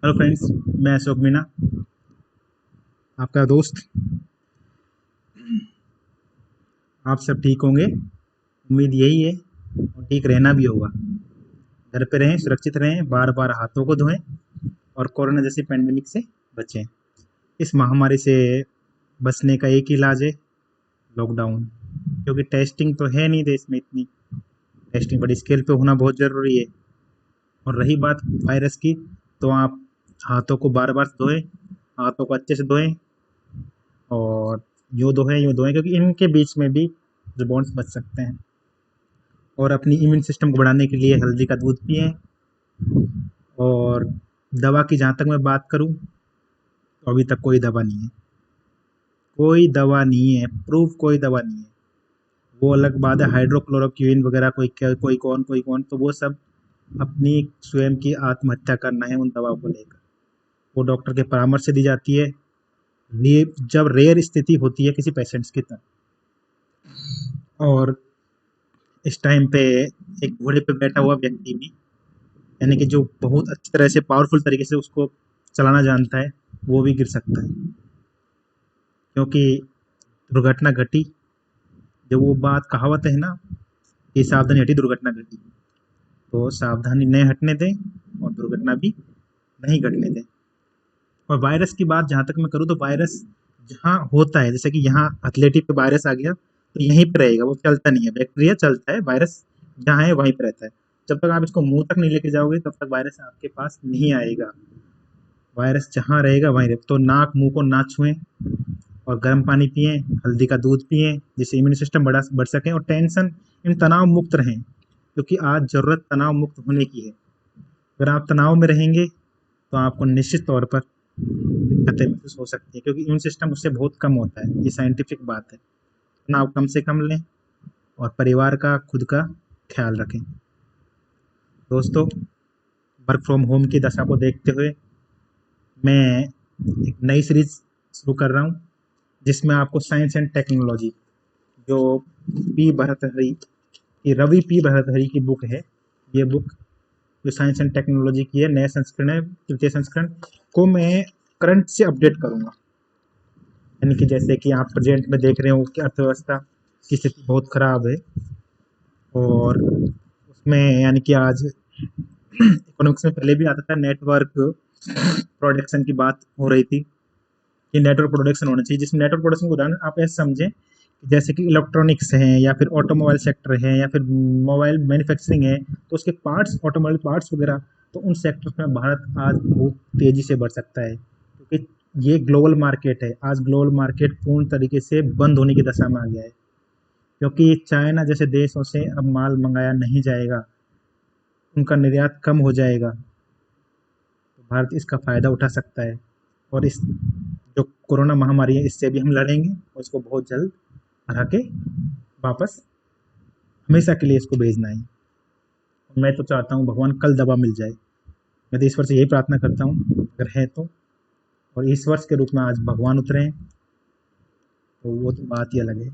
Hello friends, मैं अशोक मीना, आपका दोस्त। आप सब ठीक होंगे, उम्मीद यही है, और ठीक रहना भी होगा। घर पे रहें, सुरक्षित रहें, बार बार हाथों को धोएं और कोरोना जैसी पेंडेमिक से बचें। इस महामारी से बचने का एक ही इलाज है, लॉकडाउन। क्योंकि टेस्टिंग तो है नहीं देश में इतनी, टेस्टिंग बड़ी स्केल पे होना बहुत ज़रूरी है। और रही बात वायरस की, तो आप हाथों को बार बार धोएं, हाथों को अच्छे से धोएं और यूँ धोएं, क्योंकि इनके बीच में भी रिबॉन्ड्स बच सकते हैं। और अपनी इम्यून सिस्टम को बढ़ाने के लिए हल्दी का दूध पिएं। और दवा की जहाँ तक मैं बात करूँ, तो अभी तक कोई दवा नहीं है, कोई दवा नहीं है, प्रूफ कोई दवा नहीं है। वो अलग बात है, हाइड्रोक्लोरोक्विन वगैरह, कोई कौन, तो वो सब अपनी स्वयं की आत्महत्या करना है उन दवाओं को लेकर। वो डॉक्टर के परामर्श से दी जाती है, जब रेयर स्थिति होती है किसी पेशेंट्स की तरह। और इस टाइम पे एक घोड़े पे बैठा हुआ व्यक्ति भी, यानी कि जो बहुत अच्छी तरह से पावरफुल तरीके से उसको चलाना जानता है, वो भी गिर सकता है। क्योंकि दुर्घटना घटी, जो वो बात कहावत है ना कि सावधानी हटी दुर्घटना घटी, तो सावधानी नहीं हटने दें और दुर्घटना भी नहीं घटने दें। और वायरस की बात जहाँ तक मैं करूँ, तो वायरस जहाँ होता है, जैसे कि यहाँ एथलेटी पे वायरस आ गया, तो यहीं पे रहेगा, वो चलता नहीं है। बैक्टीरिया चलता है, वायरस जहाँ है वहीं पे रहता है। जब तक आप इसको मुंह तक नहीं लेके जाओगे, तब तक वायरस आपके पास नहीं आएगा। वायरस जहाँ रहेगा वहीं रहे, तो नाक मुंह को ना छुएं और गर्म पानी पिएं, हल्दी का दूध पिएं, जिससे इम्यून सिस्टम बढ़ सके। और टेंशन, इन तनाव मुक्त रहें, क्योंकि आज ज़रूरत तनाव मुक्त होने की है। अगर आप तनाव में रहेंगे, तो आपको निश्चित तौर पर दिक्कतें महसूस हो सकती हैं, क्योंकि इम्यून सिस्टम उससे बहुत कम होता है। ये साइंटिफिक बात है। तनाव कम से कम लें और परिवार का, खुद का ख्याल रखें। दोस्तों, वर्क फ्रॉम होम की दशा को देखते हुए मैं एक नई सीरीज शुरू कर रहा हूँ, जिसमें आपको साइंस एंड टेक्नोलॉजी, जो पी भर्तृहरि की, रवि पी भर्तृहरि की बुक है, ये बुक जो साइंस एंड टेक्नोलॉजी की है, नया संस्करण है, तृतीय संस्करण, को मैं करंट से अपडेट करूँगा। यानी कि जैसे कि आप प्रेजेंट में देख रहे हो कि अर्थव्यवस्था की स्थिति बहुत खराब है, और उसमें यानी कि आज इकोनॉमिक्स में पहले भी आता था, नेटवर्क प्रोडक्शन की बात हो रही थी कि नेटवर्क प्रोडक्शन होना चाहिए, जिसमें नेटवर्क प्रोडक्शन को उदाहरण आप ऐसे समझें कि जैसे कि इलेक्ट्रॉनिक्स हैं, या फिर ऑटोमोबाइल सेक्टर है, या फिर मोबाइल मैन्युफैक्चरिंग है, तो उसके पार्ट्स, ऑटोमोबाइल पार्ट्स वगैरह, तो उन सेक्टर्स में भारत आज बहुत तेज़ी से बढ़ सकता है, क्योंकि ये ग्लोबल मार्केट है। आज ग्लोबल मार्केट पूर्ण तरीके से बंद होने की दशा में आ गया है, क्योंकि चाइना जैसे देशों से अब माल मंगाया नहीं जाएगा, उनका निर्यात कम हो जाएगा, तो भारत इसका फ़ायदा उठा सकता है। और इस जो कोरोना महामारी है, इससे भी हम लड़ेंगे और इसको बहुत जल्द हरा के वापस हमेशा के लिए इसको भेजना है। मैं तो चाहता हूँ भगवान कल दवा मिल जाए। मैं तो ईश्वर से यही प्रार्थना करता हूँ, अगर है तो। और ईश्वर के रूप में आज भगवान उतरे हैं, तो वो तो बात ही अलग है।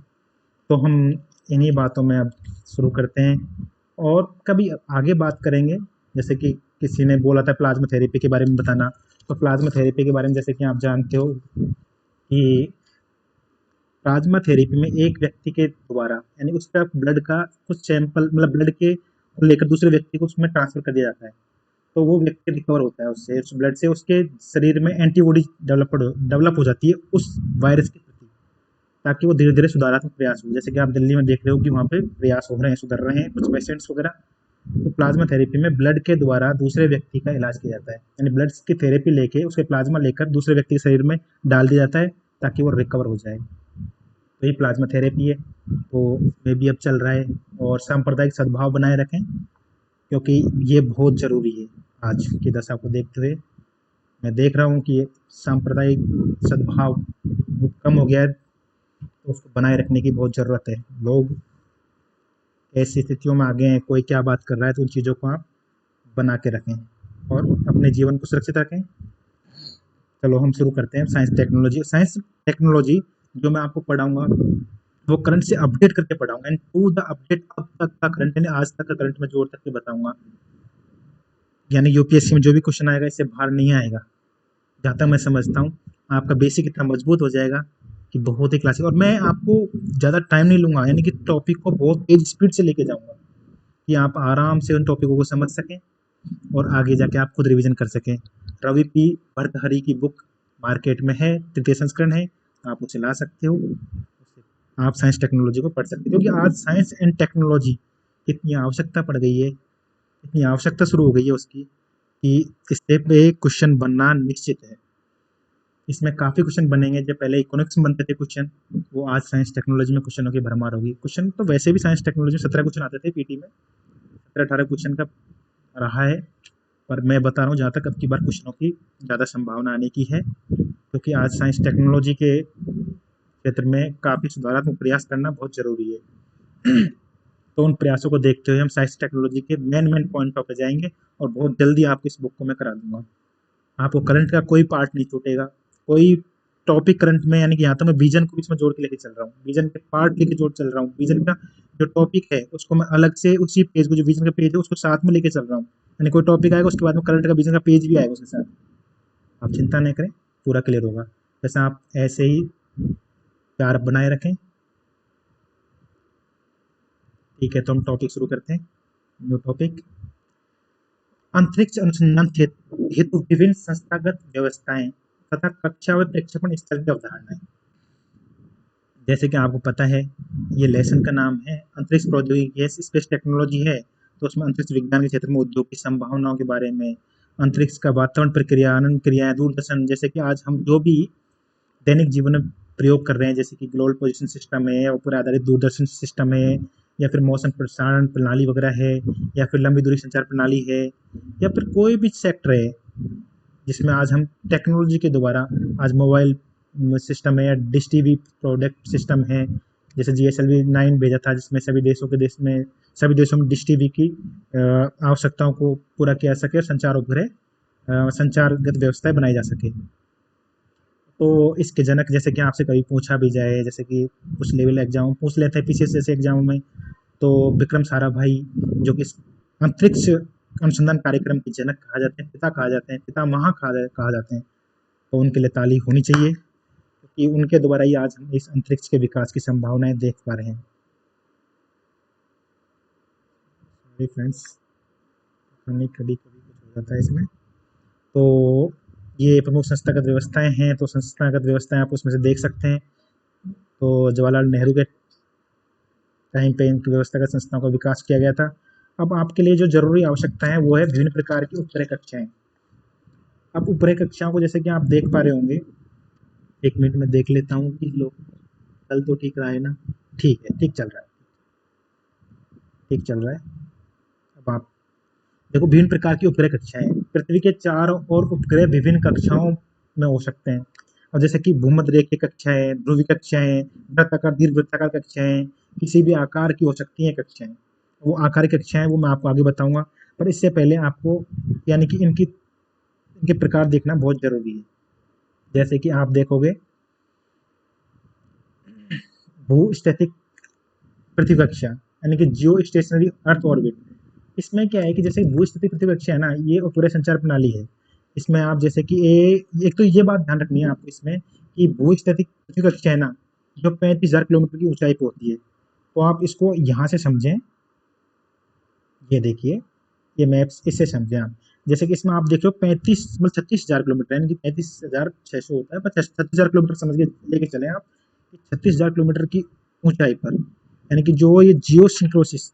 तो हम इन्हीं बातों में अब शुरू करते हैं, और कभी आगे बात करेंगे। जैसे कि किसी ने बोला था प्लाज्मा थेरेपी के बारे में बताना, तो प्लाज्मा थेरेपी के बारे में जैसे कि आप जानते हो कि प्लाज्मा थेरेपी में एक व्यक्ति के द्वारा, यानी उसका ब्लड का कुछ सैंपल, मतलब ब्लड के लेकर दूसरे व्यक्ति को उसमें ट्रांसफर कर दिया जाता है, तो वो व्यक्ति रिकवर होता है उससे, उस ब्लड से उसके शरीर में एंटीबॉडी डेवलप हो जाती है उस वायरस के प्रति, ताकि वो धीरे धीरे सुधारात्मक प्रयास हो। जैसे कि आप दिल्ली में देख रहे हो कि वहाँ पे प्रयास हो रहे हैं, सुधर रहे हैं कुछ पेशेंट्स वगैरह। तो प्लाज्मा थेरेपी में ब्लड के द्वारा दूसरे व्यक्ति का इलाज किया जाता है, यानी ब्लड की थेरेपी लेके उसके प्लाज्मा लेकर दूसरे व्यक्ति के शरीर में डाल दिया जाता है, ताकि वो रिकवर हो जाए। तो ये प्लाज्मा थेरेपी है, तो उसमें भी अब चल रहा है। और सांप्रदायिक सद्भाव बनाए रखें, क्योंकि ये बहुत ज़रूरी है। आज की दशा को देखते हुए मैं देख रहा हूँ कि ये सांप्रदायिक सद्भाव बहुत कम हो गया है, तो उसको बनाए रखने की बहुत ज़रूरत है। लोग ऐसी स्थितियों में आ गए हैं, कोई क्या बात कर रहा है, तो उन चीज़ों को आप बना के रखें और अपने जीवन को सुरक्षित रखें। चलो हम शुरू करते हैं। साइंस टेक्नोलॉजी जो मैं आपको पढ़ाऊँगा, वो करंट से अपडेट करके पढ़ाऊँगा, एंड टू द अपडेट अब तक का करंट, यानी आज तक का करंट मैं जोड़ तक के बताऊँगा। यानी यूपीएससी में जो भी क्वेश्चन आएगा इससे बाहर नहीं आएगा, जहाँ तक मैं समझता हूँ। आपका बेसिक इतना मजबूत हो जाएगा कि बहुत ही क्लासिक। और मैं आपको ज़्यादा टाइम नहीं लूँगा, यानी कि टॉपिक को बहुत तेज स्पीड से लेके जाऊँगा कि आप आराम से उन टॉपिकों को समझ सकें और आगे जाके आप खुद रिवीजन कर सकें। रवि पी भर्तहरि की बुक मार्केट में है, तृतीय संस्करण है, आप उसे ला सकते हो। आप साइंस टेक्नोलॉजी को पढ़ सकते हो, क्योंकि आज साइंस एंड टेक्नोलॉजी इतनी आवश्यकता पड़ गई है, इतनी आवश्यकता शुरू हो गई है उसकी, कि इससे पे क्वेश्चन बनना निश्चित है। इसमें काफ़ी क्वेश्चन बनेंगे, जो पहले इकोनॉमिक्स में बनते थे क्वेश्चन, वो आज साइंस टेक्नोलॉजी में क्वेश्चनों की भरमार होगी। क्वेश्चन तो वैसे भी साइंस टेक्नोलॉजी में 17 क्वेश्चन आते थे पीटी में, 17-18 क्वेश्चन का रहा है। पर मैं बता रहा हूँ, जहाँ तक अब की बार क्वेश्चनों की ज़्यादा संभावना आने की है, क्योंकि आज साइंस टेक्नोलॉजी के क्षेत्र में काफ़ी सुधारात्मक प्रयास करना बहुत ज़रूरी है। तो उन प्रयासों को देखते हुए हम साइंस टेक्नोलॉजी के मेन पॉइंटों पे जाएंगे, और बहुत जल्दी आपको इस बुक को मैं करा दूंगा। आपको करंट का कोई पार्ट नहीं छूटेगा, कोई टॉपिक करंट में, यानी कि यहाँ तो मैं विजन को इसमें जोड़ के लेके चल रहा हूँ, विजन के पार्ट लेके जोड़ चल रहा हूँ, विजन का जो टॉपिक है उसको मैं अलग से उसी पेज को, जो विजन का पेज है उसको साथ में लेके चल रहा हूँ। यानी कोई टॉपिक आएगा उसके बाद में करंट का विजन का पेज भी आएगा उसके साथ। आप चिंता नहीं करें, पूरा क्लियर होगा। जैसे आप ऐसे ही प्यार बनाए रखें। ठीक है, तो हम टॉपिक शुरू करते हैं। न्यू टॉपिक, अंतरिक्ष अनुसंधान हेतु विभिन्न संस्थागत व्यवस्थाएं तथा कक्षा व प्रक्षेपण स्थल की अवधारणाएं। जैसे कि आपको पता है, ये लेसन का नाम है अंतरिक्ष प्रौद्योगिकी है, स्पेस टेक्नोलॉजी है, तो उसमें अंतरिक्ष विज्ञान के क्षेत्र में उद्योग की संभावनाओं के बारे में, अंतरिक्ष का वातावरण प्रक्रिया, अनंत क्रियाएं, दूरदर्शन, जैसे कि आज हम जो भी दैनिक जीवन में प्रयोग कर रहे हैं, जैसे कि ग्लोबल पोजिशन सिस्टम है, ऊपर आधारित दूरदर्शन सिस्टम है, या फिर मौसम प्रसारण प्रणाली वगैरह है, या फिर लंबी दूरी संचार प्रणाली है, या फिर कोई भी सेक्टर है जिसमें आज हम टेक्नोलॉजी के द्वारा, आज मोबाइल सिस्टम है या डिश टीवी प्रोडक्ट सिस्टम है, जैसे GSLV 9 भेजा था, जिसमें सभी देशों में डिश टीवी की आवश्यकताओं को पूरा किया सके और संचार उपग्रह संचारगत व्यवस्थाएं बनाई जा सके। तो इसके जनक, जैसे कि आपसे कभी पूछा भी जाए, जैसे कि कुछ लेवल एग्जाम पूछ लेते हैं PCS जैसे एग्जाम में, तो विक्रम साराभाई, जो कि अंतरिक्ष अनुसंधान कार्यक्रम के जनक कहा जाते हैं, पिता कहा जाते हैं, पितामह कहा जाते हैं, तो उनके लिए ताली होनी चाहिए, क्योंकि उनके द्वारा ही आज हम इस अंतरिक्ष के विकास की संभावनाएं देख पा रहे हैं। फ्रेंड्स, कभी कभी कुछ हो जाता है इसमें। तो ये प्रमुख संस्थागत व्यवस्थाएं हैं, तो संस्थागत व्यवस्थाएं आप उसमें से देख सकते हैं। तो जवाहरलाल नेहरू के टाइम पे इनकी व्यवस्थागत संस्थाओं का विकास किया गया था। अब आपके लिए जो जरूरी आवश्यकता है वो है विभिन्न प्रकार की उपग्रह कक्षाएं। अब उपग्रह कक्षाओं को जैसे कि आप देख पा रहे होंगे, एक मिनट में देख लेता हूँ कि लोग कल तो ठीक रहा है ना, ठीक है, ठीक चल रहा है, ठीक चल रहा है। अब आप देखो, विभिन्न प्रकार की उपग्रह कक्षाएं, पृथ्वी के चारों ओर उपग्रह विभिन्न कक्षाओं में हो सकते हैं। और जैसे कि भूमध्य रेखीय कक्षाएं, ध्रुवीय कक्षाएं, वृत्ताकार दीर्घ वृत्ताकार कक्षाएं, किसी भी आकार की हो सकती हैं कक्षाएं। वो आकार की कक्षाएं वो मैं आपको आगे बताऊंगा, पर इससे पहले आपको, यानी कि इनके प्रकार देखना बहुत जरूरी है। जैसे कि आप देखोगे, भूस्थितिक पृथ्वी कक्षा, यानी कि जियो स्टेशनरी अर्थ ऑर्बिट। इसमें क्या है कि जैसे भूस्थितिक पृथ्वी कक्षा है ना, ये उपग्रह संचार प्रणाली है। इसमें आप जैसे कि एक तो ये बात ध्यान रखनी है आपको इसमें, कि भूस्थितिक पृथ्वी कक्षा है ना, जो 35,000 किलोमीटर की ऊंचाई पर होती है। तो आप इसको यहाँ से समझें, ये देखिए, ये मैप्स, इससे समझें आप। जैसे कि इसमें आप देख लो 36,000 किलोमीटर, यानी कि 35,600 होता है, पर 36,000 किलोमीटर समझ के लेके चले आप, 36,000 किलोमीटर की ऊंचाई पर, यानी कि जो ये जियो सिंक्रोसिस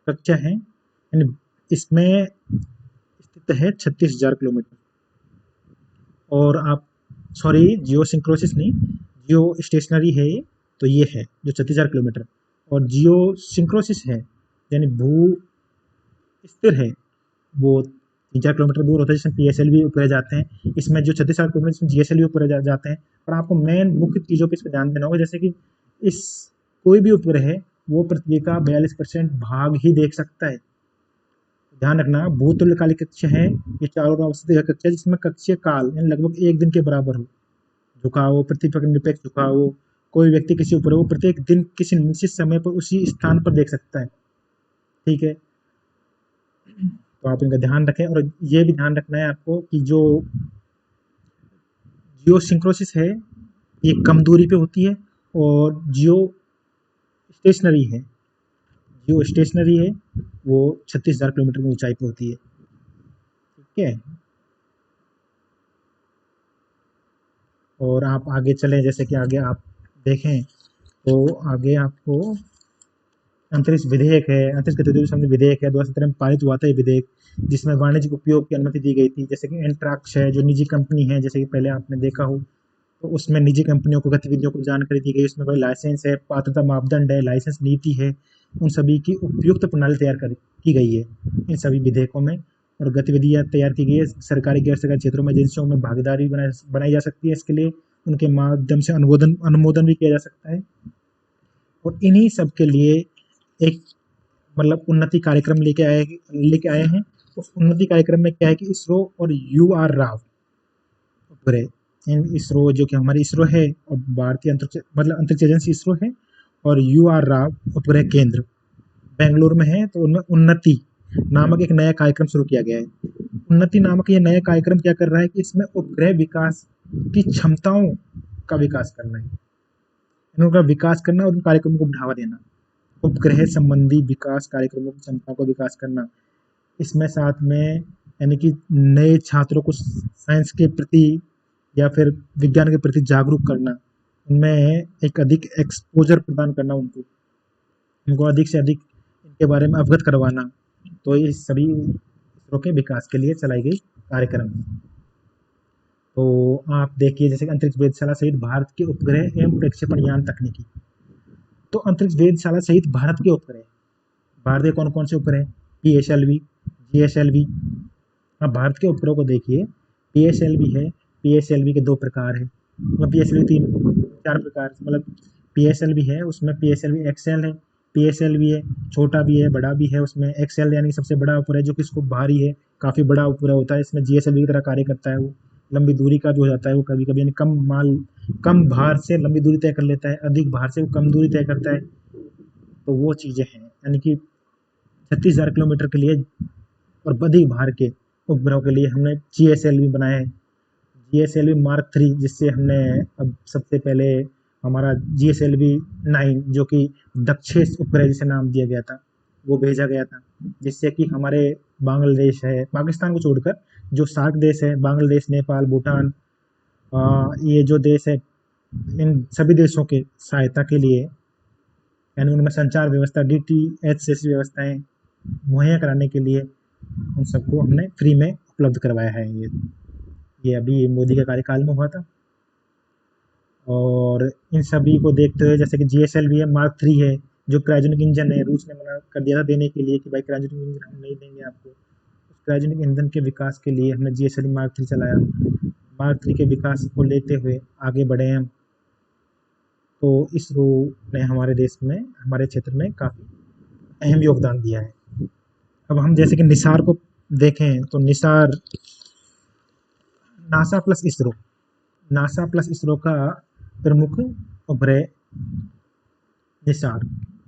कक्षा है, यानी इसमें स्थित है 36,000 किलोमीटर। और आप, सॉरी, जियो सिंक्रोसिस नहीं, जियो स्टेशनरी है ये, तो ये है जो 36,000 किलोमीटर। और जियो सिंक्रोसिस है, यानी भू स्थिर है, वो 3-4 किलोमीटर दूर होता है, जिसमें PSLV उपग्रह जाते हैं। इसमें जो 36,000 किलोमीटर, इसमें GSLV उपग्रह जाते हैं। पर आपको मेन मुख्य चीज़ों पर इस पर ध्यान देना होगा, जैसे कि इस कोई भी उपग्रह है वो पृथ्वी का 42% भाग ही देख सकता है। ध्यान रखना, भूतुल्यकालिक कक्षा है, ये चारों ओर अवस्थित कक्षा है, जिसमें कक्षीय काल यानी लगभग 1 दिन के बराबर हो, झुकाव, पृथ्वी पर निरपेक्ष झुकाव, कोई व्यक्ति किसी ऊपर वो प्रत्येक दिन किसी निश्चित समय पर उसी स्थान पर देख सकता है। ठीक है, तो आप इनका ध्यान रखें। और ये भी ध्यान रखना है आपको कि जो जियो सिंक्रोसिस है ये कम दूरी पे होती है, और जियो स्टेशनरी है, जो स्टेशनरी है वो 36,000 किलोमीटर की ऊंचाई पे होती है। ठीक है, और आप आगे चलें, जैसे कि आगे आप देखें तो आगे आपको अंतरिक्ष विधेयक है, अंतरिक्ष गतिविधियों संबंधी विधेयक है, 2017 में पारित हुआ था ये विधेयक, जिसमें वाणिज्यिक उपयोग की अनुमति दी गई थी। जैसे कि एंट्राक्स है जो निजी कंपनी है, जैसे कि पहले आपने देखा हो, तो उसमें निजी कंपनियों को गतिविधियों को जानकारी दी गई, उसमें कोई लाइसेंस है, पात्रता मापदंड है, लाइसेंस नीति है, उन सभी की उपयुक्त प्रणाली तैयार की गई है इन सभी विधेयकों में। और गतिविधियाँ तैयार की गई है, सरकारी गैर सरकारी क्षेत्रों में एजेंसियों में भागीदारी बनाई जा सकती है, इसके लिए उनके माध्यम से अनुमोदन भी किया जा सकता है। और इन्हीं सब के लिए एक मतलब उन्नति कार्यक्रम लेके आए हैं। उस उन्नति कार्यक्रम में क्या है कि इसरो और UR राव उपग्रह, इन इसरो जो कि हमारी इसरो है और भारतीय अंतरिक्ष एजेंसी इसरो है, और UR राव उपग्रह केंद्र बेंगलुरु में है, तो उनमें उन्नति नामक एक नया कार्यक्रम शुरू किया गया है। उन्नति नामक ये नया कार्यक्रम क्या कर रहा है कि इसमें उपग्रह विकास की क्षमताओं का विकास करना है, इनका विकास करना और उन कार्यक्रमों को बढ़ावा देना, उपग्रह संबंधी विकास कार्यक्रमों की क्षमताओं का विकास करना। इसमें साथ में यानी कि नए छात्रों को साइंस के प्रति या फिर विज्ञान के प्रति जागरूक करना, उनमें एक अधिक एक्सपोजर प्रदान करना, उनको अधिक से अधिक इनके बारे में अवगत करवाना। तो ये सभी इसरो के विकास के लिए चलाई गई कार्यक्रम है। तो आप देखिए जैसे कि अंतरिक्ष वेधशाला सहित भारत के उपग्रह एवं प्रक्षेपण यान तकनीकी। तो अंतरिक्ष वेधशाला सहित भारत के उपग्रह, भारत के कौन कौन से उपग्रह, PSLV, GSLV। अब भारत के उपग्रहों को देखिए, PSLV है, PSLV के 2 प्रकार है, मतलब PSLV 4 प्रकार, मतलब PSLV है, उसमें PSLV XL है, PSLV है छोटा भी है बड़ा भी है, उसमें XL यानी सबसे बड़ा उपग्रह जो कि इसको भारी है, काफ़ी बड़ा उपग्रह होता है। इसमें GSLV की तरह कार्य करता है, वो लंबी दूरी का भी हो जाता है, वो कभी कभी यानी कम भार से लंबी दूरी तय कर लेता है, अधिक भार से वो कम दूरी तय करता है। तो वो चीज़ें हैं, यानी कि 36,000 किलोमीटर के लिए और अधिक भार के उपग्रहों के लिए हमने GSLV बनाया है, GSLV Mark 3, जिससे हमने अब सबसे पहले हमारा GSLV 9 जो कि दक्षेश उपग्रह जिसे नाम दिया गया था, वो भेजा गया था, जिससे कि हमारे बांग्लादेश है, पाकिस्तान को छोड़कर जो सार्क देश है, बांग्लादेश, नेपाल, भूटान, ये जो देश है, इन सभी देशों के सहायता के लिए, यानी उनमें संचार व्यवस्था DTH जैसी व्यवस्थाएं मुहैया कराने के लिए उन सबको हमने फ्री में उपलब्ध करवाया है। ये अभी मोदी के कार्यकाल में हुआ था। और इन सभी को देखते हुए जैसे कि GSLV है, Mark 3 है, जो क्रायोजेनिक इंजन है, रूस ने मना कर दिया था देने के लिए कि भाई क्रायोजेनिक इंजन हम नहीं देंगे आपको। उस क्रायोजेनिक ईंधन के विकास के लिए हमने GSLV Mark 3 चलाया। Mark 3 के विकास को लेते हुए आगे बढ़े हम। तो इसरो ने हमारे देश में, हमारे क्षेत्र में काफ़ी अहम योगदान दिया है। अब हम जैसे कि निसार को देखें तो निसार नासा प्लस इसरो का प्रमुख उपग्रह निसार,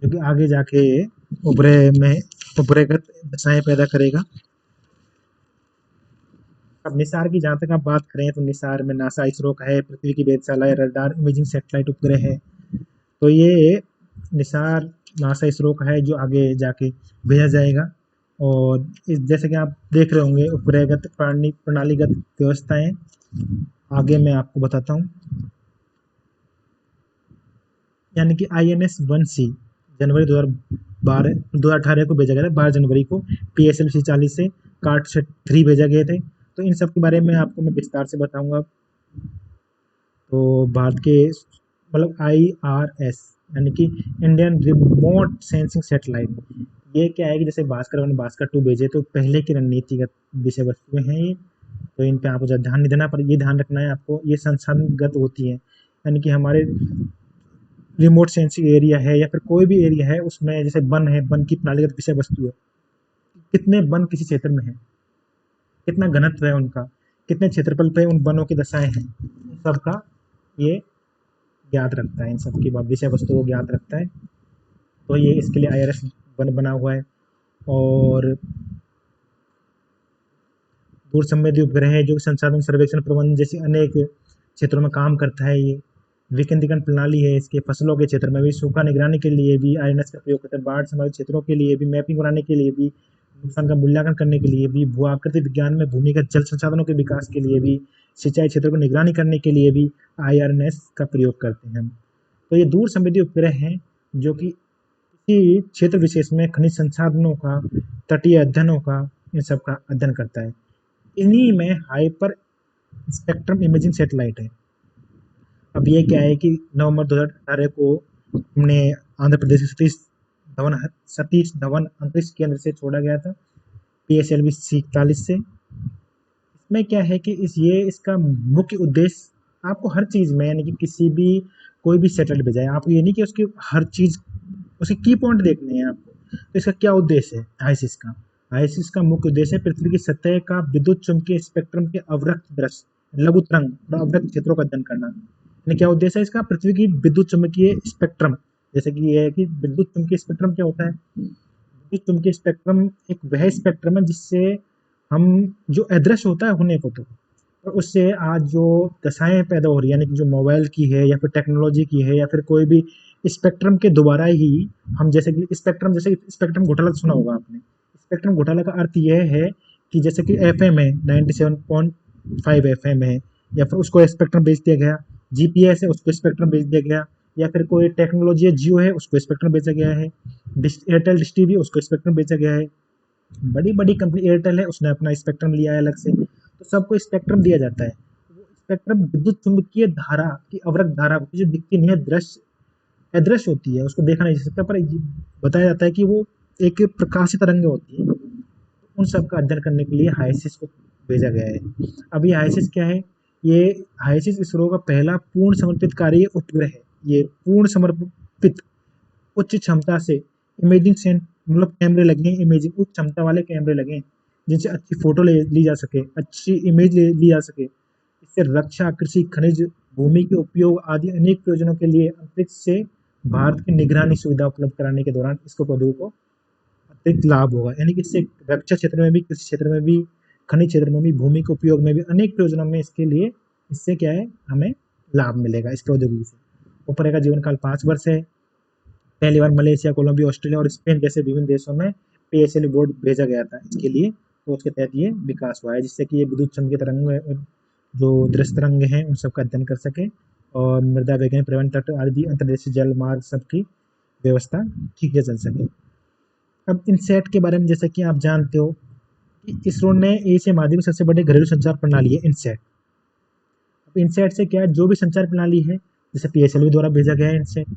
जो कि आगे जाके उपग्रहगत दशाएं पैदा करेगा। अब निसार की जहाँ तक आप बात करें तो निसार में नासा इसरो का है, पृथ्वी की वेधशाला है, रडार इमेजिंग सैटेलाइट उपग्रह है। तो ये निसार नासा इसरो का है जो आगे जाके भेजा जाएगा। और इस जैसे कि आप देख रहे होंगे उपग्रहगत प्रणालीगत व्यवस्थाएं, आगे मैं आपको बताता हूँ। यानी कि INS 1C जनवरी 2018 को भेजा गया था, 12 जनवरी को PSLV 40 से कार्टोसैट 3 भेजा गए थे। तो इन सब के बारे में आपको मैं विस्तार से बताऊंगा। तो भारत के मतलब IRS यानी कि इंडियन रिमोट सेंसिंग सैटेलाइट, ये क्या है कि जैसे भास्कर 2 भेजे तो पहले की रणनीतिगत विषय वस्तुएं हैं ये, तो इन पे आपको ज़्यादा ध्यान नहीं देना, पर ये ध्यान रखना है आपको, ये संसाधनगत होती है। यानी कि हमारे रिमोट सेंसिंग एरिया है या फिर कोई भी एरिया है, उसमें जैसे वन है, वन की प्रणालीगत विषय वस्तु है, कितने वन किसी क्षेत्र में है, कितना घनत्व है उनका, कितने क्षेत्रफल पे उन वनों की दशाएं हैं, सबका ये ज्ञात रखता है, इन सब की विषय वस्तु को ज्ञात रखता है। तो ये इसके लिए IRS बना हुआ है। और दूर संवेदी उपग्रह है जो संसाधन सर्वेक्षण प्रबंधन जैसे अनेक क्षेत्रों में काम करता है। ये विकेंद्रीकरण प्रणाली है इसके, फसलों के क्षेत्र में भी सूखा निगरानी के लिए भी आईएनएस का प्रयोग करता है, बाढ़ संभावित क्षेत्रों के लिए भी मैपिंग बनाने के लिए भी, नुकसान का मूल्यांकन करने के लिए भी, भू आकृति विज्ञान में भूमिगत जल संसाधनों के विकास के लिए भी, सिंचाई क्षेत्र को निगरानी करने के लिए भी आईआरएनएस का प्रयोग करते हैं हम। तो ये दूर संवेदी उपग्रह हैं जो कि किसी क्षेत्र विशेष में खनिज संसाधनों का, तटीय अध्ययनों का, इन सब का अध्ययन करता है। इन्हीं में हाइपर स्पेक्ट्रम इमेजिंग सैटेलाइट है। अब ये क्या है कि नवंबर 2018 को हमने आंध्र प्रदेश के सतीश धवन अंतरिक्ष केंद्र से छोड़ा गया था, PSLV C41 से। इसमें क्या है कि इसका मुख्य उद्देश्य आपको हर चीज़ में, यानी कि किसी भी कोई भी सैटेलाइट भेजा है, आपको ये नहीं कि उसकी हर चीज़, उसके की पॉइंट देखने हैं आपको। तो इसका क्या उद्देश्य है हाइसिस का? हाइसिस का मुख्य उद्देश्य है पृथ्वी की सतह का विद्युत चुम्बकीय स्पेक्ट्रम के अवरक्त दृश्य, लघु तरंग और अवरक्त क्षेत्रों का अध्ययन करना। यानी क्या उद्देश्य है इसका? पृथ्वी की विद्युत चुम्बकीय स्पेक्ट्रम, जैसे कि ये है कि विद्युत चुम्बकीय स्पेक्ट्रम क्या होता है? विद्युत चुम्बकीय स्पेक्ट्रम एक वह स्पेक्ट्रम है जिससे हम, जो अदृश्य होता है होने को तो उससे आज जो दशाएं पैदा हो रही है, यानी कि जो मोबाइल की है या फिर टेक्नोलॉजी की है या फिर कोई भी स्पेक्ट्रम के दोबारा ही हम, जैसे कि स्पेक्ट्रम घोटाला सुना होगा आपने। स्पेक्ट्रम घोटाला का अर्थ यह है कि जैसे कि FM है 97.5 FM है, या फिर उसको स्पेक्ट्रम बेच दिया गया, GPS है उसको स्पेक्ट्रम बेच दिया गया, या फिर कोई टेक्नोलॉजी है जियो है उसको स्पेक्ट्रम बेचा गया है, एयरटेल डिश टीवी उसको स्पेक्ट्रम बेचा गया है, बड़ी बड़ी कंपनी एयरटेल है उसने अपना स्पेक्ट्रम लिया है अलग से। तो सबको स्पेक्ट्रम दिया जाता है। वो स्पेक्ट्रम विद्युत चुम्बकीय धारा की अवरक्त धारा जो दिखती नहीं है, दृश्य अदृश्य होती है, उसको देखा नहीं जा सकता, पर बताया जाता है कि वो एक प्रकाशीय तरंगें होती है। उन सब का अध्ययन करने के लिए हाइसिस को भेजा गया है। अब ये हाइसिस क्या है? ये हाइसिस इसरो का पहला पूर्ण समर्पित कार्य उपग्रह है। ये पूर्ण समर्पित उच्च क्षमता से इमेजिंग सेंट, मतलब कैमरे लगे हैं, इमेजिंग उच्च क्षमता वाले कैमरे लगे हैं जिनसे अच्छी फोटो ली जा सके, अच्छी इमेज ली जा सके। इससे रक्षा, कृषि, खनिज, भूमि के उपयोग आदि अनेक प्रयोजनों के लिए अंतरिक्ष से भारत की निगरानी सुविधा उपलब्ध कराने के दौरान इसको प्रौद्योगिकी को अतिरिक्त लाभ होगा। यानी कि इससे रक्षा क्षेत्र में भी, कृषि क्षेत्र में भी, खनिज क्षेत्र में भी, भूमि के उपयोग में भी, अनेक प्रयोजनों में इसके लिए, इससे क्या है, हमें लाभ मिलेगा इस प्रौद्योगिकी से। उपग्रह का जीवन काल 5 वर्ष है। पहली बार मलेशिया, कोलंबिया, ऑस्ट्रेलिया और स्पेन जैसे विभिन्न देशों में PSLV बोर्ड भेजा गया था इसके लिए, तो उसके तहत ये विकास हुआ है जिससे कि ये विद्युत चुम्बकीय तरंग, जो दृश्य तरंग हैं, उन सब का अध्ययन कर सके और मृदा वैज्ञानिक परिवहन तट आदि अंतर्देशीय जल मार्ग सबकी व्यवस्था ठीक से चल सके। अब इनसैट के बारे में जैसे कि आप जानते हो कि इसरो ने एशिया महाद्वीप में सबसे बड़ी घरेलू संचार प्रणाली है इनसैट। अब इनसैट से क्या है, जो भी संचार प्रणाली है, जैसे PSLV द्वारा भेजा गया है इनसैट,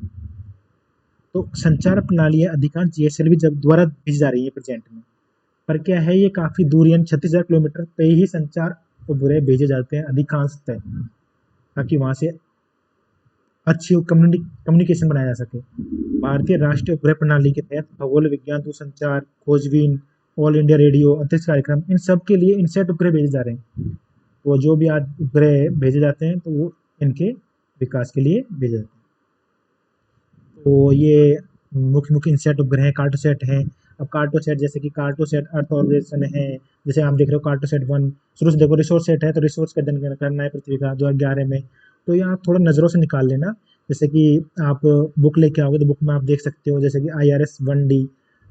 तो संचार प्रणालियाँ अधिकांश GSLV द्वारा भेजी जा रही है प्रेजेंट में। पर क्या है, ये काफ़ी दूर, यानी 36,000 किलोमीटर पे ही संचार उपग्रह भेजे जाते हैं अधिकांशतः, ताकि वहाँ से अच्छी कम्युनिकेशन बनाया जा सके। भारतीय राष्ट्रीय उपग्रह प्रणाली के तहत खगोल विज्ञान, दूरसंचार, खोजबीन, ऑल इंडिया रेडियो, अंतरिक्ष कार्यक्रम, इन सब के लिए इनसैट उपग्रह भेजे जा रहे हैं। वो जो भी आज उपग्रह भेजे जाते हैं तो वो इनके विकास के लिए भेजे जाते हैं। तो ये मुख्य मुख्य इनसैट उपग्रह हैं। कार्टोसैट है। अब कार्टोसैट, जैसे कि कार्टोसैट अर्थ ऑर्बिटेशन है, जैसे आप देख रहे हो कार्टोसैट 1 शुरू से देखो। रिसोर्स सेट है, तो रिसोर्स का अध्ययन करना है पृथ्वी का 2011 में, तो ये आप थोड़ा नज़रों से निकाल लेना। जैसे कि आप बुक लेके आओगे तो बुक में आप देख सकते हो, जैसे कि IRS 1D,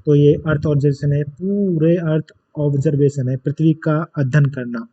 तो ये अर्थ ऑब्जर्वेशन है, पूरे अर्थ ऑब्जर्वेशन है, पृथ्वी का अध्ययन करना,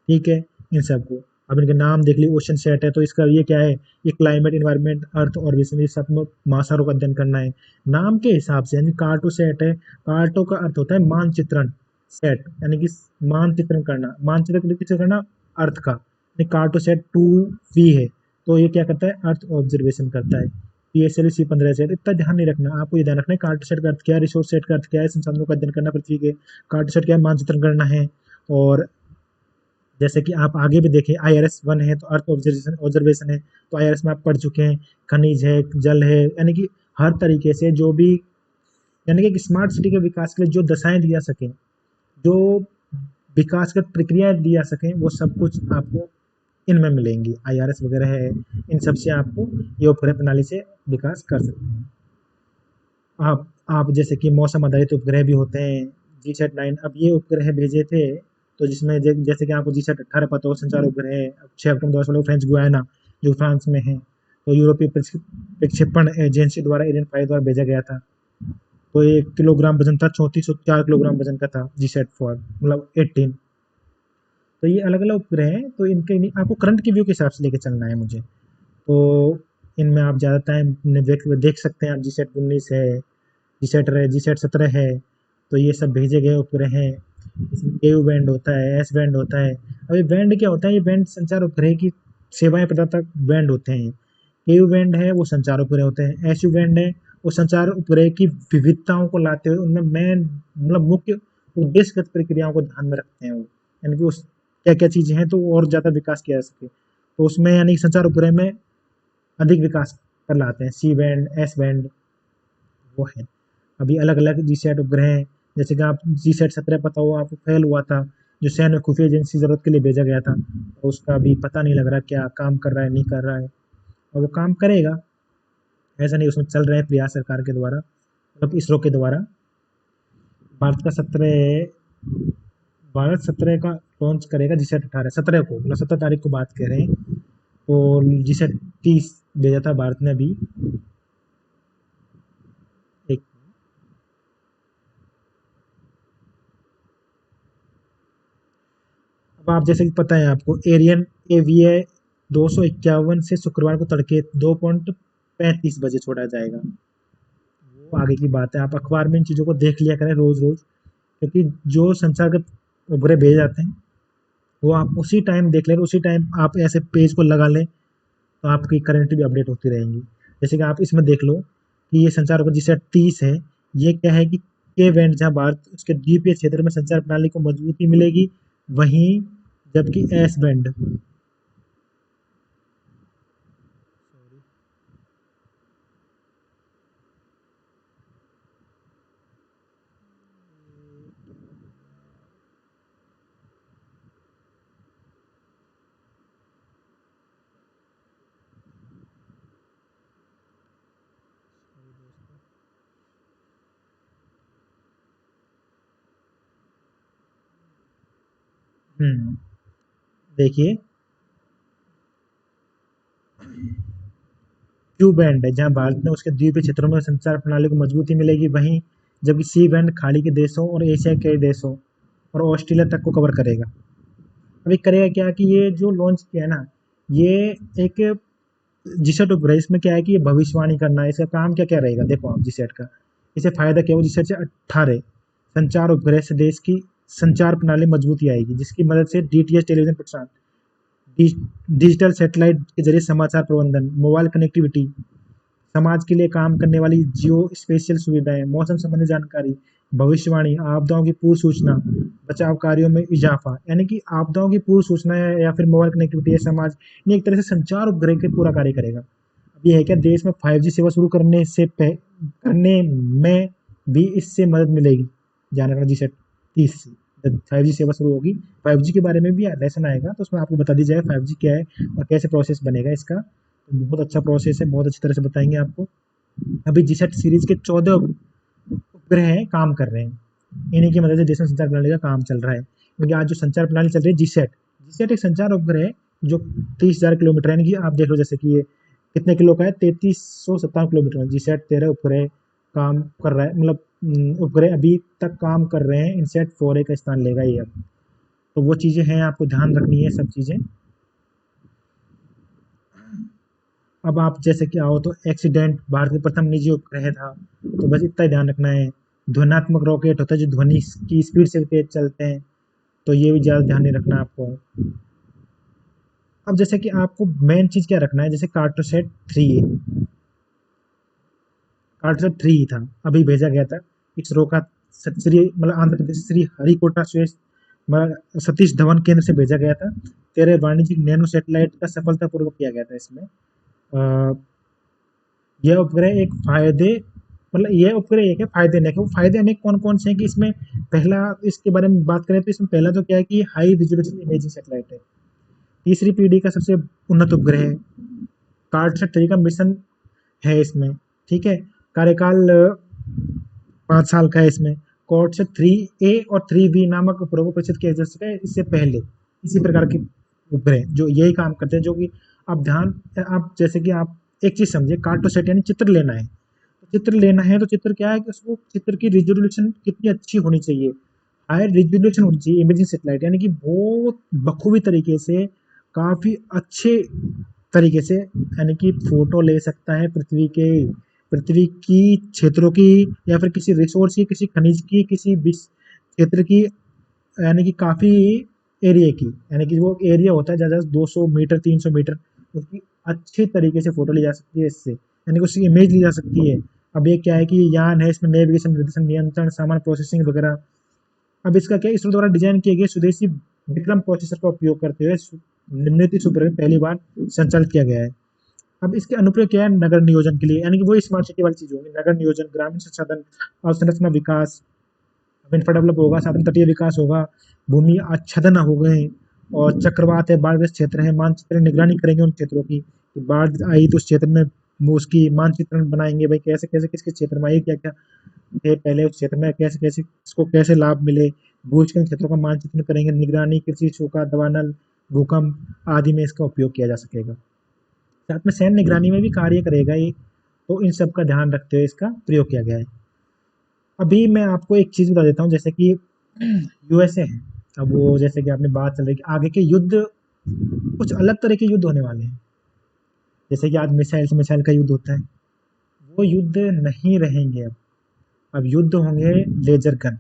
ठीक है, इन सबको। अब इनके नाम देख लीजिए। ओशन सेट है, तो इसका ये क्या है, ये क्लाइमेट, इन्वायरमेंट, अर्थ और विषय सब में महासागरों का अध्ययन करना है नाम के हिसाब से। यानी कार्टो सेट है, कार्टो का अर्थ होता है मानचित्रण, सेट यानी कि मानचित्रण करना, मानचित्र किसे करना, अर्थ का। कार्टो सेट 2V है, तो ये क्या करता है, अर्थ ऑब्जर्वेशन करता है। PSLV C15 सेट, इतना ध्यान नहीं रखना, आपको ये ध्यान रखना है कार्टो सेट का अर्थ क्या है, रिसोर्स सेट का अर्थ क्या है, संसाधनों का अध्ययन करना पृथ्वी के, कार्टो सेट क्या है, मानचित्रण करना है। और जैसे कि आप आगे भी देखें, IRS 1 है तो अर्थ ऑब्जर्वेशन है, तो IRS में आप पढ़ चुके हैं, खनिज है, जल है, यानी कि हर तरीके से जो भी, यानी कि एक स्मार्ट सिटी के विकास के लिए जो दशाएं दी जा सकें, जो विकास की प्रक्रिया दी जा सकें, वो सब कुछ आपको इनमें मिलेंगी। IRS वगैरह है, इन सब से आपको ये उपग्रह प्रणाली से विकास कर सकते हैं। आप जैसे कि मौसम आधारित उपग्रह भी होते हैं, GSAT 9। अब ये उपग्रह भेजे थे तो जिसमें जैसे कि आपको GSAT-18 पता हो, संचार उपग्रह है। 6 अक्टूबर 2016 फ्रेंच गुयाना जो फ्रांस में है, तो यूरोपीय प्रक्षेपण एजेंसी द्वारा एरियन 5 द्वारा भेजा गया था। तो 1 किलोग्राम वजन था, 3404 किलोग्राम वजन का था GSAT-4, मतलब 18। तो ये अलग अलग उपग्रह हैं, तो इनके आपको करंट की व्यू के हिसाब से लेके चलना है मुझे। तो इनमें आप ज़्यादा टाइम देख सकते हैं आप, GSAT-19 है, GSAT-17 है, तो ये सब भेजे गए उपग्रह हैं। इसमें केयू बैंड होता है, एस बैंड होता है। अब ये बैंड क्या होता है? ये बैंड संचार उपग्रह की सेवाएं प्रदाता बैंड होते हैं। केयू बैंड है वो संचार उपग्रह होते हैं, एसयू बैंड है वो संचार उपग्रह की विविधताओं को लाते हुए उनमें मेन मतलब मुख्य उद्देश्यगत प्रक्रियाओं को ध्यान में रखते हैं वो, यानी कि उस क्या क्या चीज़ें हैं तो और ज़्यादा विकास किया जा सके, तो उसमें यानी कि संचार उपग्रह में अधिक विकास कर लाते हैं। सी बैंड, एस बैंड वो है। अभी अलग अलग GSAT उपग्रह हैं, जैसे कि आप GSAT-17 पता हो आपको, फेल हुआ था, जो सैन्य खुफिया एजेंसी जरूरत के लिए भेजा गया था, तो उसका अभी पता नहीं लग रहा क्या काम कर रहा है नहीं कर रहा है, और वो काम करेगा, ऐसा नहीं, उसमें चल रहे हैं प्रयास सरकार के द्वारा, मतलब इसरो के द्वारा। भारत का 17 भारत 17 का लॉन्च करेगा GSAT-18, 17 को, मतलब 17 तारीख को बात कर रहे हैं, तो GSAT-30 भेजा था भारत ने अभी। एक अब आप जैसे कि पता है आपको, एरियन AVA 251 से शुक्रवार को तड़के 2:35 बजे छोड़ा जाएगा। वो आगे की बात है, आप अखबार में इन चीज़ों को देख लिया करें रोज रोज, क्योंकि जो संसार के उपग्रह भेजे जाते हैं वो आप उसी टाइम देख लें, उसी टाइम आप ऐसे पेज को लगा लें, तो आपकी करंट भी अपडेट होती रहेंगी। जैसे कि आप इसमें देख लो कि ये संचार उपग्रह GSAT-30 है, ये क्या है कि के बैंड, जहाँ भारत उसके द्वीपीय क्षेत्र में संचार प्रणाली को मजबूती मिलेगी, वहीं जबकि एस बैंड, देखिए क्यू बैंड है, जहां भारत में उसके द्वीपीय क्षेत्रों में संचार प्रणाली को मजबूती मिलेगी, वहीं जबकि सी बैंड खाड़ी के देशों और एशिया के देशों और ऑस्ट्रेलिया तक को कवर करेगा। अभी करेगा क्या कि ये जो लॉन्च किया है ना, ये एक जीसेट उपग्रह, इसमें क्या है कि ये भविष्यवाणी करना है, इसका काम क्या क्या रहेगा देखो आप जीसेट का। इसे फायदा क्या हो, GSAT-18 संचार उपग्रह से देश की संचार प्रणाली मजबूती आएगी, जिसकी मदद से DTH टेलीविजन प्रसारण, डिजिटल सैटेलाइट के जरिए समाचार प्रबंधन, मोबाइल कनेक्टिविटी, समाज के लिए काम करने वाली जियो स्पेशियल सुविधाएं, मौसम संबंधी जानकारी, भविष्यवाणी, आपदाओं की पूर्व सूचना, बचाव कार्यों में इजाफा, यानी कि आपदाओं की पूर्व सूचना है या फिर मोबाइल कनेक्टिविटी है, समाज, ये एक तरह से संचार उपग्रह के पूरा कार्य करेगा। अब ये है क्या, देश में 5G सेवा शुरू करने में भी इससे मदद मिलेगी, ध्यान रखना GSAT-30 से जब 5G सेवा शुरू होगी, 5G के बारे में भी लेसन आएगा, तो उसमें आपको बता दी जाएगा 5G क्या है और कैसे प्रोसेस बनेगा इसका। तो बहुत अच्छा प्रोसेस है, बहुत अच्छी तरह से बताएंगे आपको। अभी GSAT सीरीज के 14 उपग्रह हैं, काम कर रहे हैं, इन्हीं की मदद से देश में संचार प्रणाली का काम चल रहा है, क्योंकि आज जो संचार प्रणाली चल रही है GSAT एक संचार उपग्रह है जो 30,000 किलोमीटर, यानी कि आप देख लो जैसे कि ये कितने किलो का है, 3357 किलोमीटर में GSAT-13 उपग्रह काम कर रहा है, मतलब उपग्रह अभी तक काम कर रहे हैं, INSAT-4A का स्थान लेगा ये अब। तो वो चीज़ें हैं, आपको ध्यान रखनी है सब चीज़ें। अब आप जैसे कि आओ तो एक्सीडेंट, भारत में प्रथम निजी उपग्रह था, तो बस इतना ही ध्यान रखना है। ध्वनात्मक रॉकेट होता है जो ध्वनि की स्पीड से तेज चलते हैं, तो ये भी ज़्यादा ध्यान नहीं रखना आपको। अब जैसे कि आपको मेन चीज़ क्या रखना है, जैसे कार्टोसैट 3 था, अभी भेजा गया था इसरो का, श्री मतलब आंध्र प्रदेश श्री हरिकोटा स्पेस मतलब सतीश धवन केंद्र से भेजा गया था। 13 वाणिज्यिक नैनो सैटेलाइट का सफलतापूर्वक किया गया था इसमें। यह उपग्रह एक फायदे मतलब यह उपग्रह एक है फायदे नहीं, वो फायदे अनेक कौन कौन से हैं कि इसमें पहला, इसके बारे में बात करें तो इसमें पहला तो क्या है कि हाई रिजोल्यूशन इमेजिंग सैटेलाइट है, तीसरी पीढ़ी का सबसे उन्नत उपग्रह है, कार्टोसैट 3 का मिशन है इसमें, ठीक है, कार्यकाल 5 साल का है इसमें, कॉर्ड से 3A और 3B नामक उपग्रह को प्रक्षेपित किया जा सका है इससे पहले। इसी प्रकार के उपग्रह जो यही काम करते हैं, जो कि आप जैसे कि आप एक चीज समझिए, कार्टोसैट यानी चित्र लेना है। तो चित्र लेना है तो चित्र क्या है कि उसको चित्र की रिजोल्यूशन कितनी अच्छी होनी चाहिए, हाई रिजोल्यूशन होनी चाहिए इमेजिंग सैटेलाइट, यानी कि बहुत बखूबी तरीके से, काफी अच्छे तरीके से, यानी कि फोटो ले सकता है पृथ्वी की क्षेत्रों की, या फिर किसी रिसोर्स की, किसी खनिज की, किसी क्षेत्र की, यानी कि काफी एरिया की, यानी कि वो एरिया होता है ज़्यादा 200 मीटर 300 मीटर, उसकी अच्छी तरीके से फोटो ली जा सकती है इससे, यानी कि उसकी इमेज ली जा सकती है। अब ये क्या है कि यान है, इसमें नेविगेशन, निर्देशन, नियंत्रण, सामान प्रोसेसिंग वगैरह। अब इसका क्या, इसरो द्वारा डिजाइन किए गए स्वदेशी विक्रम प्रोसेसर का उपयोग करते हुए निम्नलिखित उपग्रह पहली बार संचालित किया गया है। अब इसके अनुप्रयोग क्या है, नगर नियोजन के लिए, यानी कि वो स्मार्ट सिटी वाली चीज होगी, नगर नियोजन, ग्रामीण संसाधन अवसंरचना विकास, इंफ्रा डेवलप होगा, साथ में तटीय विकास होगा, भूमि आच्छादन हो गए, और चक्रवात है, बाढ़ग्रस्त क्षेत्र है, मानचित्र निगरानी करेंगे उन क्षेत्रों की, कि बाढ़ आई तो उस क्षेत्र में वो उसकी मानचित्रण बनाएंगे, भाई कैसे कैसे किस किस क्षेत्र में आई, क्या क्या थे पहले उस क्षेत्र में, कैसे कैसे इसको कैसे लाभ मिले, भूस्खलन क्षेत्रों का मानचित्रण करेंगे, निगरानी, कृषि, सूखा, दवानल, भूकंप आदि में इसका उपयोग किया जा सकेगा। साथ में सैन्य निगरानी में भी कार्य करेगा ये, तो इन सब का ध्यान रखते हुए इसका प्रयोग किया गया है। अभी मैं आपको एक चीज बता देता हूँ, जैसे कि यूएसए है, अब वो जैसे कि आपने बात चल रही कि आगे के युद्ध कुछ अलग तरह के युद्ध होने वाले हैं, जैसे कि आज मिसाइल से मिसाइल का युद्ध होता है, वो युद्ध नहीं रहेंगे अब युद्ध होंगे लेजर गन।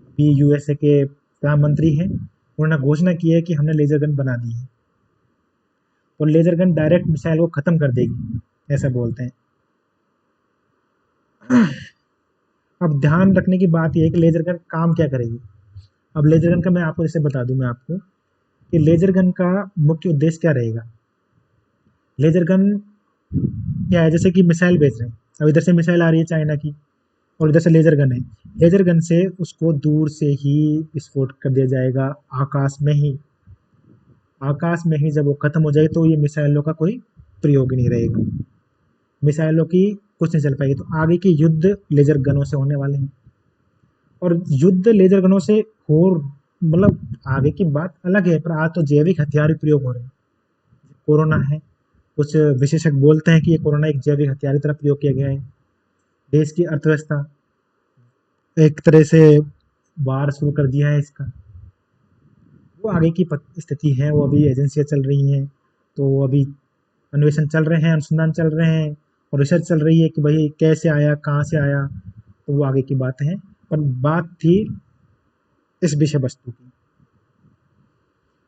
अभी यूएसए के प्रधानमंत्री हैं, उन्होंने घोषणा की है कि हमने लेजर गन बना दी है, और लेजर गन डायरेक्ट मिसाइल को खत्म कर देगी, ऐसा बोलते हैं। अब ध्यान रखने की बात यह है कि लेजर गन काम क्या करेगी। अब लेजर गन का मैं आपको जैसे बता दूं मैं आपको कि लेजर गन का मुख्य उद्देश्य क्या रहेगा। लेजर गन क्या है, जैसे कि मिसाइल भेज रहे हैं, अब इधर से मिसाइल आ रही है चाइना की, और इधर से लेजर गन है, लेजर गन से उसको दूर से ही विस्फोट कर दिया जाएगा, आकाश में ही जब वो खत्म हो जाएगी तो ये मिसाइलों का कोई प्रयोग ही नहीं रहेगा, मिसाइलों की कुछ नहीं चल पाएगी। तो आगे के युद्ध लेजर गनों से होने वाले हैं, और युद्ध लेजर गनों से हो, मतलब आगे की बात अलग है, पर आज तो जैविक हथियार भी प्रयोग हो रहे हैं। कोरोना है, कुछ विशेषज्ञ बोलते हैं कि ये कोरोना एक जैविक हथियार की तरह प्रयोग किया गया है। देश की अर्थव्यवस्था एक तरह से वार शुरू कर दिया है इसका, वो आगे की स्थिति है, वो अभी एजेंसियां चल रही हैं, तो अभी अन्वेषण चल रहे हैं, अनुसंधान चल रहे हैं, और रिसर्च चल रही है कि भाई कैसे आया, कहाँ से आया, तो वो आगे की बात है। पर बात थी इस विषय वस्तु की,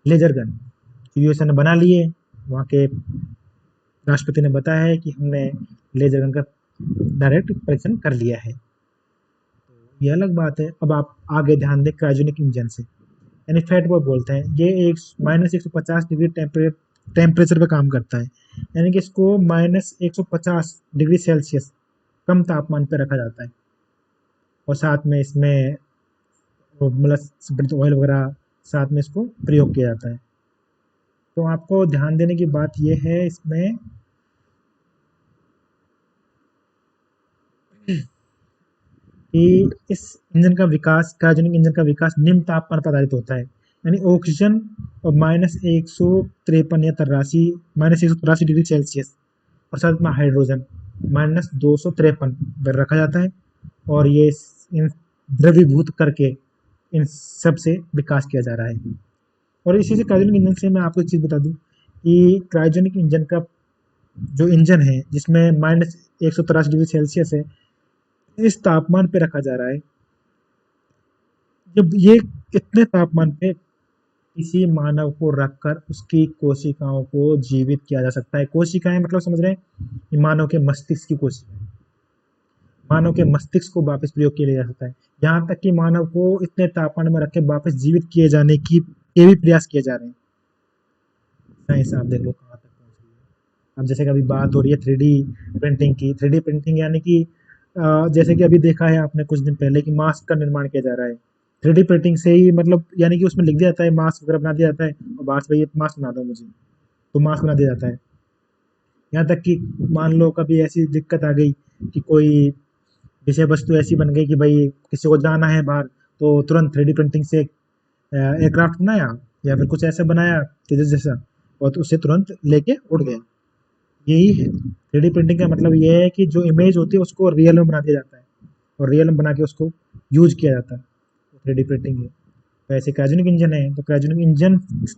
लेजर गन यूएसए ने बना लिए, वहाँ के राष्ट्रपति ने बताया है कि हमने लेजर गन का डायरेक्ट परीक्षण कर लिया है, ये अलग बात है। अब आप आगे ध्यान दें क्रायोजेनिक इंजन से, यानी फैट बॉय बोलते हैं, ये एक -150 डिग्री टेम्परेचर पे काम करता है, यानी कि इसको -150 डिग्री सेल्सियस कम तापमान पे रखा जाता है, और साथ में इसमें मतलब ऑयल वगैरह साथ में इसको प्रयोग किया जाता है। तो आपको ध्यान देने की बात यह है इसमें कि इस इंजन का विकास, क्रायोजेनिक इंजन का विकास निम्न तापमान पर आधारित होता है, यानी ऑक्सीजन और -153 या 83 -183 डिग्री सेल्सियस, और साथ में हाइड्रोजन -253 पर रखा जाता है, और ये इन द्रवीभूत करके इन सब से विकास किया जा रहा है। और इसी से क्रायोजेनिक इंजन से मैं आपको एक चीज़ बता दूं कि क्रायोजेनिक इंजन का जो इंजन है जिसमें -183 डिग्री सेल्सियस है, इस तापमान पे रखा जा रहा है, जब ये इतने तापमान पे किसी मानव को रखकर उसकी कोशिकाओं को जीवित किया जा सकता है। कोशिकाएं मतलब समझ रहे हैं, मानव के मस्तिष्क की कोशिकाएं, मानव के मस्तिष्क को वापस प्रयोग किया जा सकता है, यहाँ तक कि मानव को इतने तापमान में रख के वापस जीवित किए जाने की ये भी प्रयास किए जा रहे हैं। साइंस आप देख लो कहाँ तक पहुँच रही है। अब जैसे कि अभी बात हो रही है 3D प्रिंटिंग की, 3D प्रिंटिंग यानी कि जैसे कि अभी देखा है आपने कुछ दिन पहले कि मास्क का निर्माण किया जा रहा है 3D प्रिंटिंग से ही, मतलब यानी कि उसमें लिख दिया जाता है, मास्क वगैरह बना दिया जाता है, और बात भाई ये मास्क बना दो मुझे, तो मास्क बना दिया जाता है। यहाँ तक कि मान लो कभी ऐसी दिक्कत आ गई कि कोई विषय वस्तु ऐसी बन गई कि भाई किसी को जाना है बाहर, तो तुरंत 3D प्रिंटिंग से एयरक्राफ्ट बनाया या फिर कुछ ऐसा बनाया तेजस जैसा, और तो उससे तुरंत लेके उड़ गया। यही है 3D प्रिंटिंग का मतलब, ये है कि जो इमेज होती है उसको रियल में बना दिया जाता है, और रियल में बना के उसको यूज किया जाता है, 3D प्रिंटिंग है। तो ऐसे क्रायोजेनिक इंजन है, तो क्रायोजेनिक इंजन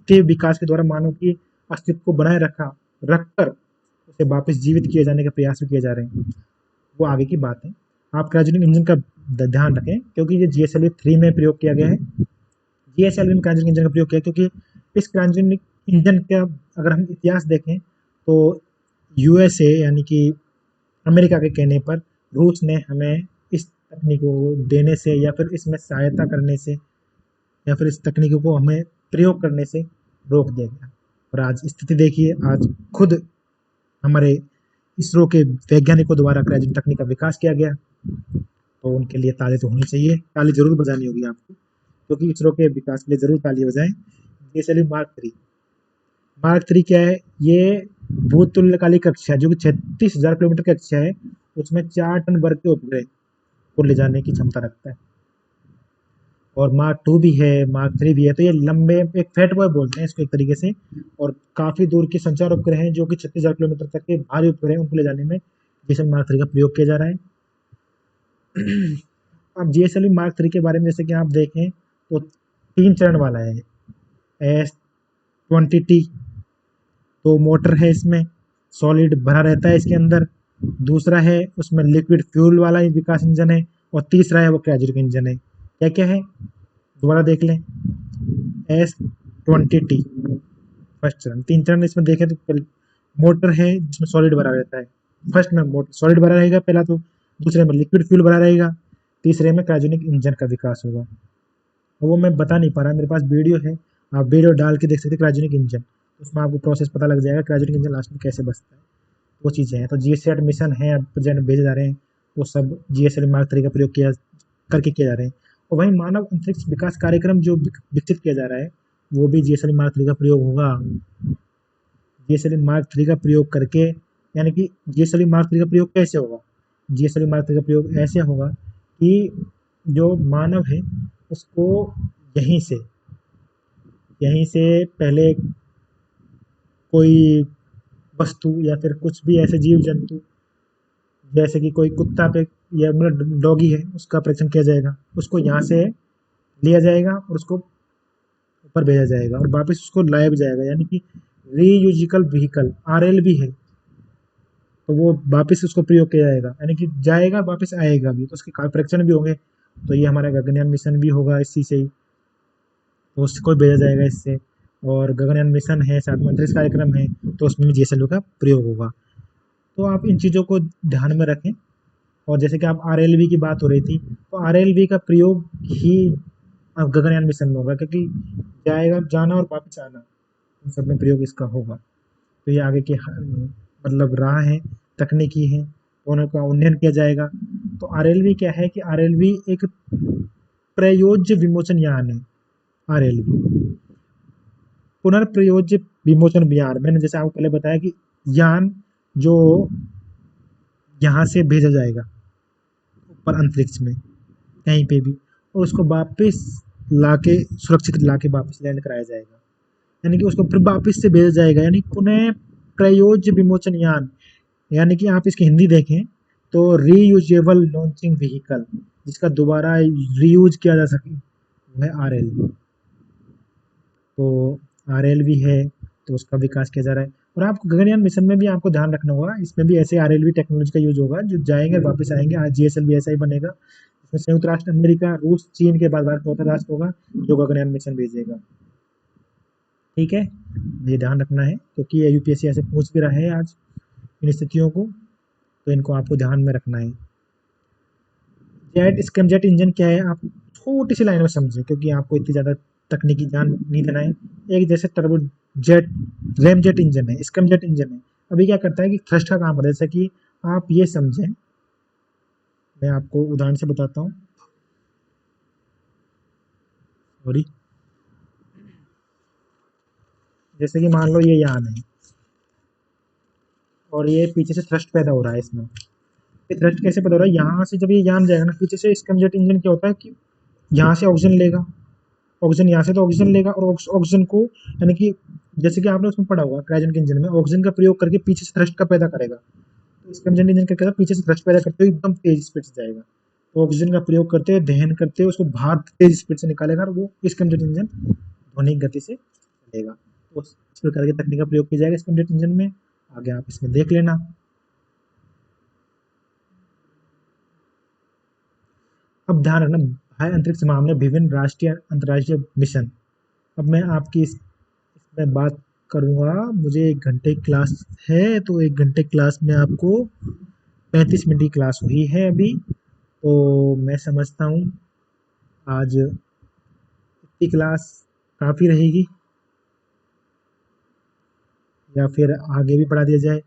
के विकास के द्वारा मानव की अस्तित्व को बनाए रखकर उसे वापस जीवित किए जाने के प्रयास भी किए जा रहे हैं। वो आगे की बात है। आप क्रायोजेनिक इंजन का ध्यान रखें, क्योंकि ये जीएसएलवी 3 में प्रयोग किया गया है। जीएसएलवी में क्रायोजेनिक इंजन का प्रयोग किया, क्योंकि इस क्रायोजेनिक इंजन का अगर हम इतिहास देखें तो यूएसए यानी कि अमेरिका के कहने पर रूस ने हमें इस तकनीक को देने से या फिर इसमें सहायता करने से या फिर इस तकनीकों को हमें प्रयोग करने से रोक दिया गया। और आज स्थिति देखिए, आज खुद हमारे इसरो के वैज्ञानिकों द्वारा क्रायोजेनिक तकनीक का विकास किया गया, तो उनके लिए ताली तो होनी चाहिए, ताली जरूर बजानी होगी आपको, क्योंकि इसरो के विकास के लिए जरूर ताली बजाएं। जीएसएलवी मार्क थ्री क्या है? ये भूतुल्यकालिक कक्षा है, जो कि 36,000 किलोमीटर की कक्षा है, उसमें 4 टन वर्ग के उपग्रह को ले जाने की क्षमता रखता है। और मार्क टू भी है, मार्क थ्री भी है, तो ये लंबे, एक फैट बॉय बोलते हैं इसको एक तरीके से, और काफी दूर के संचार उपग्रह हैं जो कि 36,000 किलोमीटर तक के भारी उपग्रह हैं, उनको ले जाने में जीएसएलवी मार्क थ्री का प्रयोग किया जा रहा है। अब जीएसएलवी मार्क थ्री के बारे में जैसे कि आप देखें तो 3 चरण वाला है। S20T, तो मोटर है इसमें, सॉलिड भरा रहता है इसके अंदर। दूसरा है उसमें लिक्विड फ्यूल वाला विकास इंजन है, और तीसरा है वो क्रायोजेनिक इंजन है। क्या क्या है दोबारा देख लें। S20T फर्स्ट चरण, 3 चरण इसमें देखें तो मोटर है जिसमें सॉलिड भरा रहता है, फर्स्ट में मोटर सॉलिड भरा रहेगा पहला, तो दूसरे में लिक्विड फ्यूल भरा रहेगा, तीसरे में क्रायोजेनिक इंजन का विकास होगा। वो मैं बता नहीं पा रहा, मेरे पास वीडियो है, आप वीडियो डाल के देख सकते हैं क्रायोजेनिक इंजन, उसमें आपको प्रोसेस पता लग जाएगा क्रायोजेनिक इंजन लास्ट में कैसे बचता है। वो चीज़ें हैं। तो जीएसएट मिशन है प्रेजेंट भेजे जा रहे हैं, वो सब जीएसएल मार्क थ्री का प्रयोग किया करके किए जा रहे हैं। और वहीं मानव अंतरिक्ष विकास कार्यक्रम जो विकसित किया जा रहा है, वो भी जीएसएल मार्क थ्री का प्रयोग होगा। जीएसएल मार्क थ्री का प्रयोग करके, यानी कि जीएसएल मार्क थ्री का प्रयोग कैसे होगा? जीएसएल मार्क थ्री का प्रयोग ऐसे होगा कि जो मानव है उसको यहीं से पहले कोई वस्तु या फिर कुछ भी ऐसे जीव जंतु, जैसे कि कोई कुत्ता पे या मतलब डॉगी है, उसका परीक्षण किया जाएगा, उसको यहाँ से लिया जाएगा और उसको ऊपर भेजा जाएगा और वापस उसको लाया भी जाएगा, यानी कि रीयूजिकल व्हीकल RLV है, तो वो वापस उसको प्रयोग किया जाएगा, यानी कि जाएगा वापस आएगा भी, तो उसके परीक्षण भी होंगे। तो ये हमारा गगनयान मिशन भी होगा इसी से ही, तो उसको भेजा जाएगा इससे। और गगनयान मिशन है, साथ में अंतरिक्ष कार्यक्रम है, तो उसमें भी जीएसएलवी का प्रयोग होगा। तो आप इन चीज़ों को ध्यान में रखें। और जैसे कि आप RLV की बात हो रही थी, तो RLV का प्रयोग ही अब गगनयान मिशन में होगा, क्योंकि जाना और वापस आना, इन सब में प्रयोग इसका होगा। तो ये आगे की मतलब राह है, तकनीकी है, उनका उन्नयन किया जाएगा। तो RLV क्या है कि RLV एक प्रयोज्य विमोचन यान है। RLV पुनर्प्रयोज्य विमोचन यान, मैंने जैसे आपको पहले बताया कि यान जो यहाँ से भेजा जाएगा ऊपर अंतरिक्ष में कहीं पे भी, और उसको वापस लाके सुरक्षित लाके वापस लैंड कराया जाएगा, यानी कि उसको फिर वापस से भेजा जाएगा, यानी पुनः प्रयोज्य विमोचन यान। यानी कि आप इसकी हिंदी देखें तो रीयूजेबल लॉन्चिंग व्हीकल, जिसका दोबारा रीयूज किया जा सके, वो है RLV। तो RLV है, तो उसका विकास किया जा रहा है। और आपको गगनयान मिशन में भी आपको ध्यान रखना होगा, इसमें भी ऐसे RLV टेक्नोलॉजी का यूज होगा, जो जाएंगे वापस आएंगे। आज जीएसएल भी ऐसा ही बनेगा, इसमें संयुक्त राष्ट्र अमेरिका, रूस, चीन के बाद भारत चौथा राष्ट्र होगा जो गगनयान मिशन भेजेगा। ठीक है, ये ध्यान रखना है, क्योंकि ये यूपीएससी ऐसे पूछ भी रहा है आज इन स्थितियों को, तो इनको आपको ध्यान में रखना है। जेट स्क्रैमजेट इंजन क्या है, आप छोटी सी लाइन में समझें, क्योंकि आपको इतनी ज़्यादा तकनीकी ज्ञान नहीं देना है। एक जैसे टर्बो जेट रैमजेट इंजन है, स्क्रैमजेट इंजन है। अभी क्या करता है कि थ्रस्ट का काम करता है, जैसे कि आप ये समझें, मैं आपको उदाहरण से बताता हूँ। सॉरी, जैसे कि मान लो ये यान है और ये पीछे से थ्रस्ट पैदा हो रहा है इसमें, थ्रस्ट कैसे पता हो रहा है? यहाँ से जब ये यहाँ जाएगा ना पीछे से, इसका जेट इंजन क्या होता है कि यहाँ से ऑक्सीजन लेगा, ऑक्सीजन यहाँ से तो ऑक्सीजन लेगा, और ऑक्सीजन को यानी कि जैसे कि आपने उसमें पढ़ा होगा क्रायोजेनिक इंजन में, ऑक्सीजन का प्रयोग करके पीछे से थ्रस्ट का पैदा करेगा। तो इसका जेट इंजन क्या करता है, पीछे से थ्रस्ट पैदा करते हुए एकदम तेज स्पीड से जाएगा, तो ऑक्सीजन का प्रयोग करते हुए दहन करते हुए उसको बाहर तेज स्पीड से निकालेगा, और वो इसका जेट इंजन ध्वनिक गति से चलेगा। तो इस प्रकार की तकनीक का प्रयोग किया जाएगा इसका जेट इंजन में। आगे आप इसमें देख लेना। अब ध्यान रखना, भाई अंतरिक्ष मामले विभिन्न राष्ट्रीय अंतर्राष्ट्रीय मिशन। अब मैं आपकी इसमें बात करूँगा, मुझे 1 घंटे की क्लास है, तो 1 घंटे क्लास में आपको 35 मिनट की क्लास हुई है अभी, तो मैं समझता हूँ आज इतनी क्लास काफ़ी रहेगी, या फिर आगे भी पढ़ा दिया जाए?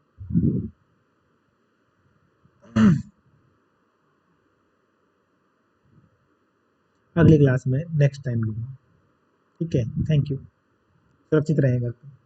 अगली क्लास में नेक्स्ट टाइम लूँगा। ठीक है, थैंक यू। सुरक्षित रहें घर पे।